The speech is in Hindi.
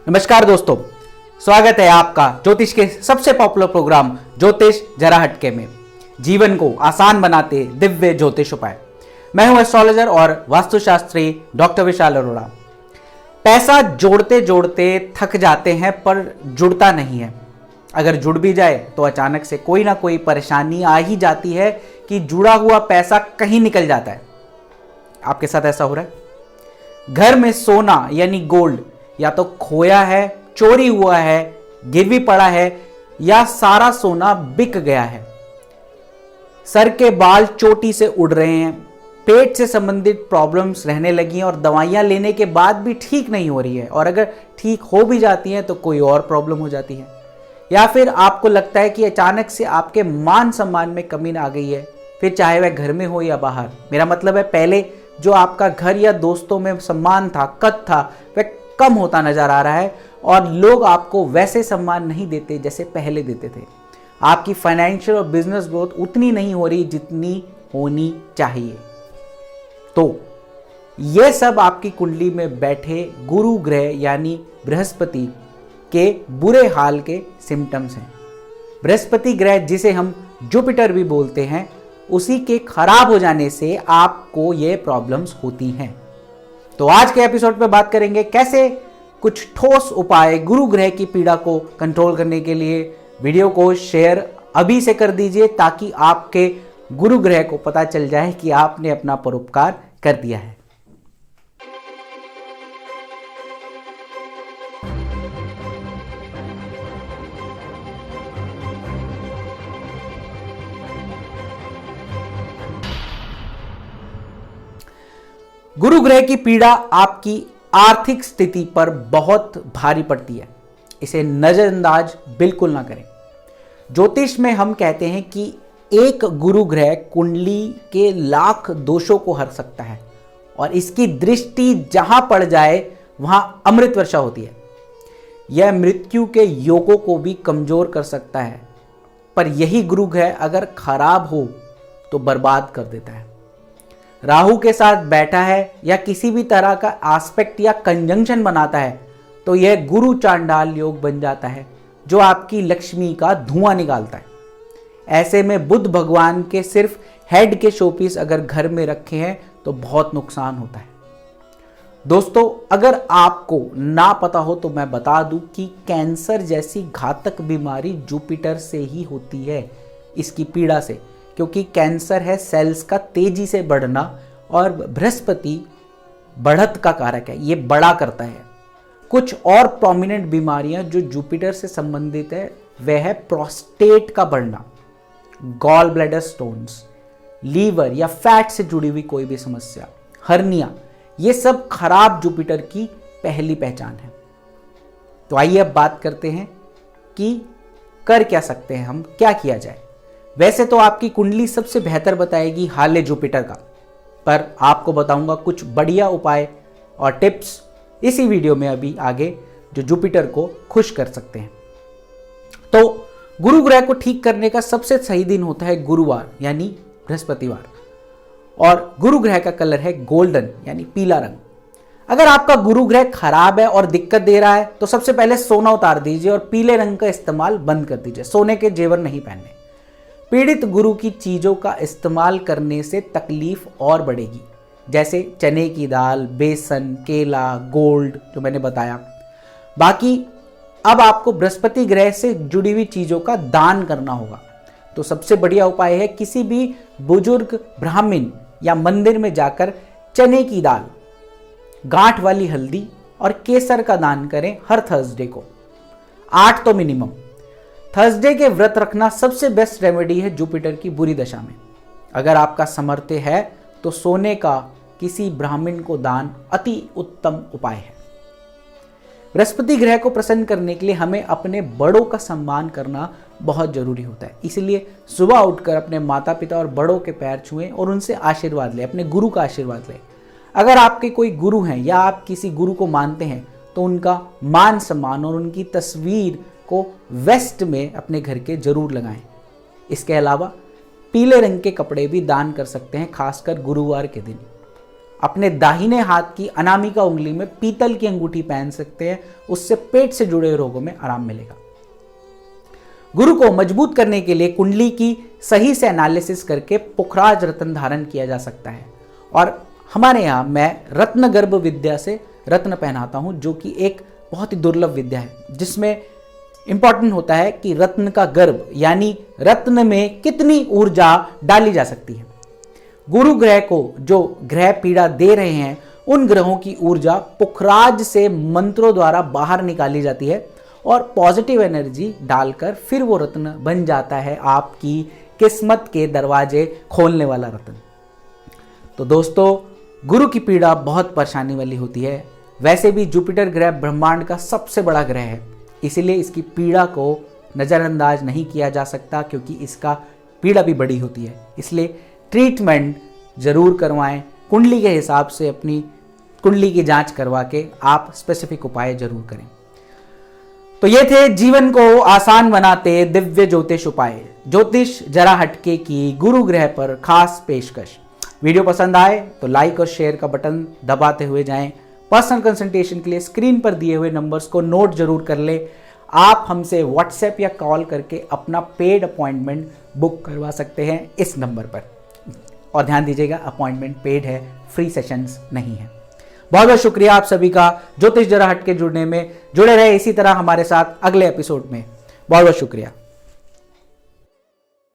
नमस्कार दोस्तों, स्वागत है आपका ज्योतिष के सबसे पॉपुलर प्रोग्राम ज्योतिष जरा हटके में। जीवन को आसान बनाते दिव्य ज्योतिष उपाय। मैं हूं एस्ट्रोलॉजर और वास्तुशास्त्री डॉक्टर विशाल अरोड़ा। पैसा जोड़ते जोड़ते थक जाते हैं पर जुड़ता नहीं है। अगर जुड़ भी जाए तो अचानक से कोई ना कोई परेशानी आ ही जाती है कि जुड़ा हुआ पैसा कहीं निकल जाता है। आपके साथ ऐसा हो रहा है? घर में सोना यानी गोल्ड या तो खोया है, चोरी हुआ है, गिरवी पड़ा है या सारा सोना बिक गया है। सर के बाल चोटी से उड़ रहे हैं, पेट से संबंधित प्रॉब्लम्स रहने लगी हैं और दवाइयां लेने के बाद भी ठीक नहीं हो रही है, और अगर ठीक हो भी जाती हैं तो कोई और प्रॉब्लम हो जाती है। या फिर आपको लगता है कि अचानक से आपके मान सम्मान में कमी आ गई है, फिर चाहे वह घर में हो या बाहर। मेरा मतलब है पहले जो आपका घर या दोस्तों में सम्मान था, कद था, वह कम होता नजर आ रहा है और लोग आपको वैसे सम्मान नहीं देते जैसे पहले देते थे। आपकी फाइनेंशियल और बिजनेस ग्रोथ उतनी नहीं हो रही जितनी होनी चाहिए। तो यह सब आपकी कुंडली में बैठे गुरु ग्रह यानी बृहस्पति के बुरे हाल के सिम्टम्स हैं। बृहस्पति ग्रह जिसे हम जुपिटर भी बोलते हैं, उसी के खराब हो जाने से आपको ये प्रॉब्लम्स होती हैं। तो आज के एपिसोड पे बात करेंगे कैसे कुछ ठोस उपाय गुरु ग्रह की पीड़ा को कंट्रोल करने के लिए। वीडियो को शेयर अभी से कर दीजिए ताकि आपके गुरु ग्रह को पता चल जाए कि आपने अपना परोपकार कर दिया है। गुरु ग्रह की पीड़ा आपकी आर्थिक स्थिति पर बहुत भारी पड़ती है। इसे नजरअंदाज बिल्कुल ना करें। ज्योतिष में हम कहते हैं कि एक गुरु ग्रह कुंडली के लाख दोषों को हर सकता है और इसकी दृष्टि जहां पड़ जाए वहां अमृत वर्षा होती है। यह मृत्यु के योगों को भी कमजोर कर सकता है, पर यही गुरु ग्रह अगर खराब हो तो बर्बाद कर देता है। राहु के साथ बैठा है या किसी भी तरह का एस्पेक्ट या कंजंक्शन बनाता है तो यह गुरु चांडाल योग बन जाता है जो आपकी लक्ष्मी का धुआं निकालता है। ऐसे में बुध भगवान के सिर्फ हेड के शोपीस अगर घर में रखे हैं तो बहुत नुकसान होता है। दोस्तों, अगर आपको ना पता हो तो मैं बता दूं कि कैंसर जैसी घातक बीमारी जुपिटर से ही होती है, इसकी पीड़ा से, क्योंकि कैंसर है सेल्स का तेजी से बढ़ना और बृहस्पति बढ़त का कारक है, ये बड़ा करता है। कुछ और प्रोमिनेंट बीमारियां जो जुपिटर से संबंधित है वह है प्रोस्टेट का बढ़ना, गॉल ब्लैडर स्टोन्स, लीवर या फैट से जुड़ी हुई कोई भी समस्या, हर्निया, ये सब खराब जुपिटर की पहली पहचान है। तो आइए अब बात करते हैं कि कर क्या सकते हैं हम, क्या किया जाए। वैसे तो आपकी कुंडली सबसे बेहतर बताएगी हाल जुपिटर का, पर आपको बताऊंगा कुछ बढ़िया उपाय और टिप्स इसी वीडियो में अभी आगे जो जुपिटर को खुश कर सकते हैं। तो गुरु ग्रह को ठीक करने का सबसे सही दिन होता है गुरुवार यानी बृहस्पतिवार, और गुरु ग्रह का कलर है गोल्डन यानी पीला रंग। अगर आपका गुरु ग्रह खराब है और दिक्कत दे रहा है तो सबसे पहले सोना उतार दीजिए और पीले रंग का इस्तेमाल बंद कर दीजिए। सोने के जेवर नहीं पहनने। पीड़ित गुरु की चीजों का इस्तेमाल करने से तकलीफ और बढ़ेगी, जैसे चने की दाल, बेसन, केला, गोल्ड जो मैंने बताया। बाकी अब आपको बृहस्पति ग्रह से जुड़ी हुई चीजों का दान करना होगा। तो सबसे बढ़िया उपाय है किसी भी बुजुर्ग ब्राह्मण या मंदिर में जाकर चने की दाल, गांठ वाली हल्दी और केसर का दान करें हर थर्सडे को। 8 तो मिनिमम। थर्सडे के व्रत रखना सबसे बेस्ट रेमेडी है जुपिटर की बुरी दशा में। अगर आपका सामर्थ्य है तो सोने का किसी ब्राह्मण को दान अति उत्तम उपाय है। बृहस्पति ग्रह को प्रसन्न करने के लिए हमें अपने बड़ों का सम्मान करना बहुत जरूरी होता है। इसलिए सुबह उठकर अपने माता पिता और बड़ों के पैर छुएं और उनसे आशीर्वाद लें, अपने गुरु का आशीर्वाद लें। अगर आपके कोई गुरु हैं या आप किसी गुरु को मानते हैं तो उनका मान सम्मान और उनकी तस्वीर को वेस्ट में अपने घर के जरूर लगाएं। इसके अलावा पीले रंग के कपड़े भी दान कर सकते हैं, खासकर गुरुवार के दिन। अपने दाहिने हाथ की अनामिका उंगली में पीतल की अंगूठी पहन सकते हैं, उससे पेट से जुड़े रोगों में आराम मिलेगा। गुरु को मजबूत करने के लिए कुंडली की सही से एनालिसिस करके पुखराज रत्न धारण किया जा सकता है। और हमारे यहाँ मैं रत्न गर्भ विद्या से रत्न पहनाता हूँ, जो कि एक बहुत ही दुर्लभ विद्या है, जिसमें इंपॉर्टेंट होता है कि रत्न का गर्भ यानी रत्न में कितनी ऊर्जा डाली जा सकती है। गुरु ग्रह को जो ग्रह पीड़ा दे रहे हैं, उन ग्रहों की ऊर्जा पुखराज से मंत्रों द्वारा बाहर निकाली जाती है और पॉजिटिव एनर्जी डालकर फिर वो रत्न बन जाता है आपकी किस्मत के दरवाजे खोलने वाला रत्न। तो दोस्तों, गुरु की पीड़ा बहुत परेशानी वाली होती है। वैसे भी जुपिटर ग्रह ब्रह्मांड का सबसे बड़ा ग्रह है, इसीलिए इसकी पीड़ा को नज़रअंदाज नहीं किया जा सकता, क्योंकि इसका पीड़ा भी बड़ी होती है। इसलिए ट्रीटमेंट जरूर करवाएं, कुंडली के हिसाब से अपनी कुंडली की जांच करवा के आप स्पेसिफिक उपाय जरूर करें। तो ये थे जीवन को आसान बनाते दिव्य ज्योतिष उपाय, ज्योतिष जरा हटके की गुरु ग्रह पर खास पेशकश। वीडियो पसंद आए तो लाइक और शेयर का बटन दबाते हुए जाएं। पर्सनल कंसल्टेशन के लिए स्क्रीन पर दिए हुए नंबर्स को नोट जरूर कर ले। आप हमसे व्हाट्सएप या कॉल करके अपना पेड अपॉइंटमेंट बुक करवा सकते हैं इस नंबर पर। और ध्यान दीजिएगा, अपॉइंटमेंट पेड है, फ्री सेशंस नहीं है। बहुत बहुत शुक्रिया आप सभी का ज्योतिष जरा हटके जुड़ने में। जुड़े रहे इसी तरह हमारे साथ अगले एपिसोड में। बहुत बहुत शुक्रिया।